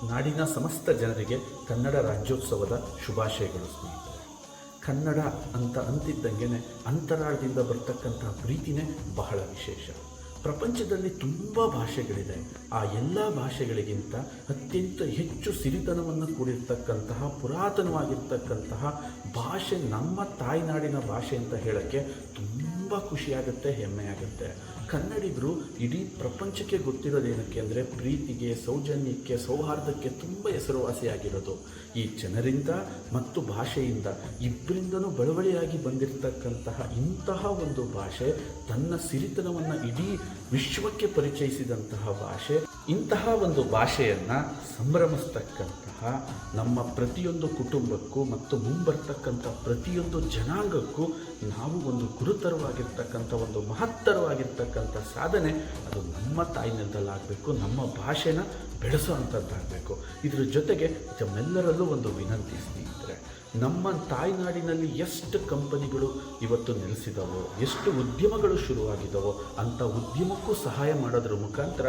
ನಾಡಿನ ಸಮಸ್ತ ಜನರಿಗೆ ಕನ್ನಡ ರಾಜ್ಯೋತ್ಸವದ ಶುಭಾಶಯಗಳು ಸ್ನೇಹಿತರೆ. ಕನ್ನಡ ಅಂತ ಅಂತಿದ್ದಂಗೆ ಅಂತರಾಳದಿಂದ ಬರ್ತಕ್ಕಂಥ ಪ್ರೀತಿನೇ ಬಹಳ ವಿಶೇಷ. ಪ್ರಪಂಚದಲ್ಲಿ ತುಂಬ ಭಾಷೆಗಳಿದೆ. ಆ ಎಲ್ಲ ಭಾಷೆಗಳಿಗಿಂತ ಅತ್ಯಂತ ಹೆಚ್ಚು ಸಿರಿತನವನ್ನು ಕೂಡಿರ್ತಕ್ಕಂತಹ ಪುರಾತನವಾಗಿರ್ತಕ್ಕಂತಹ ಭಾಷೆ ನಮ್ಮ ತಾಯ್ನಾಡಿನ ಭಾಷೆ ಅಂತ ಹೇಳೋಕ್ಕೆ ತುಂಬ ಖುಷಿಯಾಗುತ್ತೆ, ಹೆಮ್ಮೆಯಾಗುತ್ತೆ. ಕನ್ನಡಿಗರು ಇಡೀ ಪ್ರಪಂಚಕ್ಕೆ ಗೊತ್ತಿರೋದೇನಕ್ಕೆ ಅಂದರೆ ಪ್ರೀತಿಗೆ, ಸೌಜನ್ಯಕ್ಕೆ, ಸೌಹಾರ್ದಕ್ಕೆ ತುಂಬ ಹೆಸರುವಾಸಿಯಾಗಿರೋದು. ಈ ಜನರಿಂದ ಮತ್ತು ಭಾಷೆಯಿಂದ ಇಬ್ಬರಿಂದನೂ ಬಳುವಳಿಯಾಗಿ ಬಂದಿರತಕ್ಕಂತಹ ಇಂತಹ ಒಂದು ಭಾಷೆ ತನ್ನ ಸಿರಿತನವನ್ನು ಇಡೀ ವಿಶ್ವಕ್ಕೆ ಪರಿಚಯಿಸಿದಂತಹ ಭಾಷೆ. ಇಂತಹ ಒಂದು ಭಾಷೆಯನ್ನು ಸಂಭ್ರಮಿಸ್ತಕ್ಕಂತಹ ನಮ್ಮ ಪ್ರತಿಯೊಂದು ಕುಟುಂಬಕ್ಕೂ ಮತ್ತು ಮುಂಬರ್ತಕ್ಕಂಥ ಪ್ರತಿಯೊಂದು ಜನಾಂಗಕ್ಕೂ ನಾವು ಒಂದು ಗುರುತರವಾಗಿರ್ತಕ್ಕಂಥ ಒಂದು ಮಹತ್ತರವಾಗಿರ್ತಕ್ಕಂಥ ಸಾಧನೆ ಅದು ನಮ್ಮ ತಾಯ್ನೆಲದಲ್ಲಾಗಬೇಕು, ನಮ್ಮ ಭಾಷೆನ ಬೆಳೆಸೋ ಅಂಥದ್ದಾಗಬೇಕು. ಇದರ ಜೊತೆಗೆ ನಮ್ಮೆಲ್ಲರಲ್ಲೂ ಒಂದು ವಿನಂತಿ ಸ್ನೇಹಿತರೆ, ನಮ್ಮ ತಾಯ್ನಾಡಿನಲ್ಲಿ ಎಷ್ಟು ಕಂಪನಿಗಳು ಇವತ್ತು ನೆಲೆಸಿದಾವೋ, ಎಷ್ಟು ಉದ್ಯಮಗಳು ಶುರುವಾಗಿದ್ದಾವೋ ಅಂಥ ಉದ್ಯಮಕ್ಕೂ ಸಹಾಯ ಮಾಡೋದ್ರ ಮುಖಾಂತರ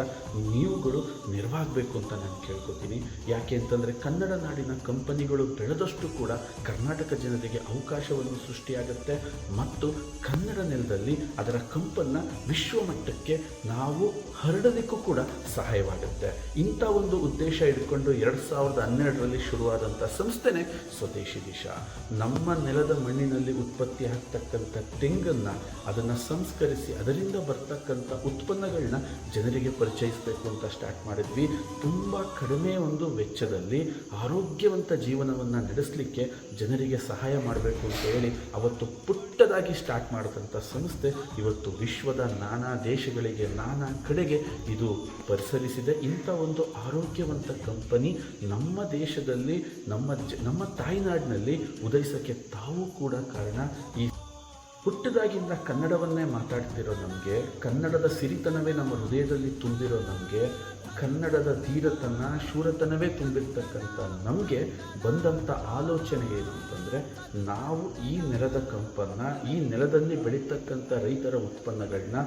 ನೀವುಗಳು ನೆರವಾಗಬೇಕು ಅಂತ ನಾನು ಕೇಳ್ಕೊತೀನಿ. ಯಾಕೆ ಅಂತಂದರೆ ಕನ್ನಡ ನಾಡಿನ ಕಂಪನಿಗಳು ಬೆಳೆದಷ್ಟು ಕೂಡ ಕರ್ನಾಟಕ ಜನರಿಗೆ ಅವಕಾಶವನ್ನು ಸೃಷ್ಟಿಯಾಗುತ್ತೆ ಮತ್ತು ಕನ್ನಡ ನೆಲದಲ್ಲಿ ಅದರ ಕಂಪನ್ನು ವಿಶ್ವಮಟ್ಟಕ್ಕೆ ನಾವು ಹರಡೋದಕ್ಕೂ ಕೂಡ ಸಹಾಯವಾಗುತ್ತೆ. ಇಂಥ ಒಂದು ಉದ್ದೇಶ ಇಟ್ಕೊಂಡು 2012ರಲ್ಲಿ ಶುರುವಾದಂಥ ಸಂಸ್ಥೆನೇ ಸ್ವದೇಶಿ ದಿಶ. ನಮ್ಮ ನೆಲದ ಮಣ್ಣಿನಲ್ಲಿ ಉತ್ಪತ್ತಿ ಆಗ್ತಕ್ಕಂಥ ತೆಂಗನ್ನು ಅದನ್ನು ಸಂಸ್ಕರಿಸಿ ಅದರಿಂದ ಬರ್ತಕ್ಕಂಥ ಉತ್ಪನ್ನಗಳನ್ನ ಜನರಿಗೆ ಪರಿಚಯಿಸಬೇಕು ಅಂತ ಸ್ಟಾರ್ಟ್ ಮಾಡಿದ್ವಿ. ತುಂಬ ಕಡಿಮೆ ಒಂದು ವೆಚ್ಚದಲ್ಲಿ ಆರೋಗ್ಯವಂತ ಜೀವನವನ್ನು ನಡೆಸಲಿಕ್ಕೆ ಜನರಿಗೆ ಸಹಾಯ ಮಾಡಬೇಕು ಅಂತ ಹೇಳಿ ಅವತ್ತು ಪುಟ್ಟದಾಗಿ ಸ್ಟಾರ್ಟ್ ಮಾಡಿದಂಥ ಸಂಸ್ಥೆ ಇವತ್ತು ವಿಶ್ವದ ನಾನಾ ದೇಶಗಳಿಗೆ, ನಾನಾ ಕಡೆಗೆ ಇದು ಪರಿಸರಿಸಿದೆ. ಇಂಥ ಒಂದು ಆರೋಗ್ಯವಂತ ಕಂಪನಿ ನಮ್ಮ ದೇಶದಲ್ಲಿ, ನಮ್ಮ ತಾಯ್ನಾಡಿನಲ್ಲಿ ಉದಯಿಸೋಕ್ಕೆ ತಾವು ಕೂಡ ಕಾರಣ. ಈ ಹುಟ್ಟಿದಾಗಿಂದ ಕನ್ನಡವನ್ನೇ ಮಾತಾಡ್ತಿರೋ ನಮಗೆ, ಕನ್ನಡದ ಸಿರಿತನವೇ ನಮ್ಮ ಹೃದಯದಲ್ಲಿ ತುಂಬಿರೋ ನಮಗೆ, ಕನ್ನಡದ ಧೀರತನ, ಶೂರತನವೇ ತುಂಬಿರ್ತಕ್ಕಂಥ ನಮಗೆ ಬಂದಂಥ ಆಲೋಚನೆ ಏನು ಅಂತಂದರೆ, ನಾವು ಈ ನೆಲದ ಕಂಪನ್ನು, ಈ ನೆಲದಲ್ಲಿ ಬೆಳೀತಕ್ಕಂಥ ರೈತರ ಉತ್ಪನ್ನಗಳನ್ನ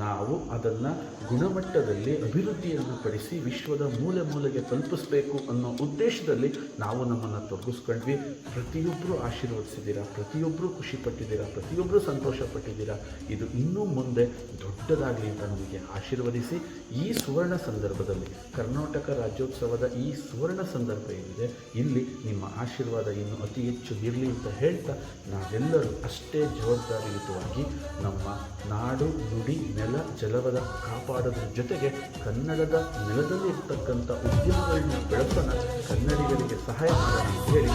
ನಾವು ಅದನ್ನು ಗುಣಮಟ್ಟದಲ್ಲಿ ಅಭಿವೃದ್ಧಿಯನ್ನು ಪಡಿಸಿ ವಿಶ್ವದ ಮೂಲೆ ಮೂಲೆಗೆ ತಲುಪಿಸ್ಬೇಕು ಅನ್ನೋ ಉದ್ದೇಶದಲ್ಲಿ ನಾವು ನಮ್ಮನ್ನು ತೊಡಗಿಸ್ಕೊಂಡ್ವಿ. ಪ್ರತಿಯೊಬ್ಬರು ಆಶೀರ್ವದಿಸಿದ್ದೀರಾ, ಪ್ರತಿಯೊಬ್ಬರು ಖುಷಿಪಟ್ಟಿದ್ದೀರಾ, ಪ್ರತಿಯೊಬ್ಬರು ಸಂತೋಷಪಟ್ಟಿದ್ದೀರಾ. ಇದು ಇನ್ನೂ ಮುಂದೆ ದೊಡ್ಡದಾಗಲಿ ಅಂತ ನಮಗೆ ಆಶೀರ್ವದಿಸಿ, ಈ ಸುವರ್ಣ ಸಂದರ್ಭದಲ್ಲಿ ಕರ್ನಾಟಕ ರಾಜ್ಯೋತ್ಸವದ ಈ ಸುವರ್ಣ ಸಂದರ್ಭ ಏನಿದೆ ಇಲ್ಲಿ ನಿಮ್ಮ ಆಶೀರ್ವಾದ ಇನ್ನು ಅತಿ ಹೆಚ್ಚು ಇರಲಿ ಅಂತ ಹೇಳ್ತಾ, ನಾವೆಲ್ಲರೂ ಅಷ್ಟೇ ಜವಾಬ್ದಾರಿಯುತವಾಗಿ ನಮ್ಮ ನಾಡು, ನುಡಿ, ನೆಲ, ಜಲವದ ಕಾಪಾಡೋದ್ರ ಜೊತೆಗೆ ಕನ್ನಡದ ನೆಲದಲ್ಲಿ ಇರ್ತಕ್ಕಂಥ ಉದ್ಯಮಗಳನ್ನ ಬೆಳೆಸೋಣ, ಕನ್ನಡಿಗರಿಗೆ ಸಹಾಯ ಮಾಡೋಣ ಅಂತ ಹೇಳಿ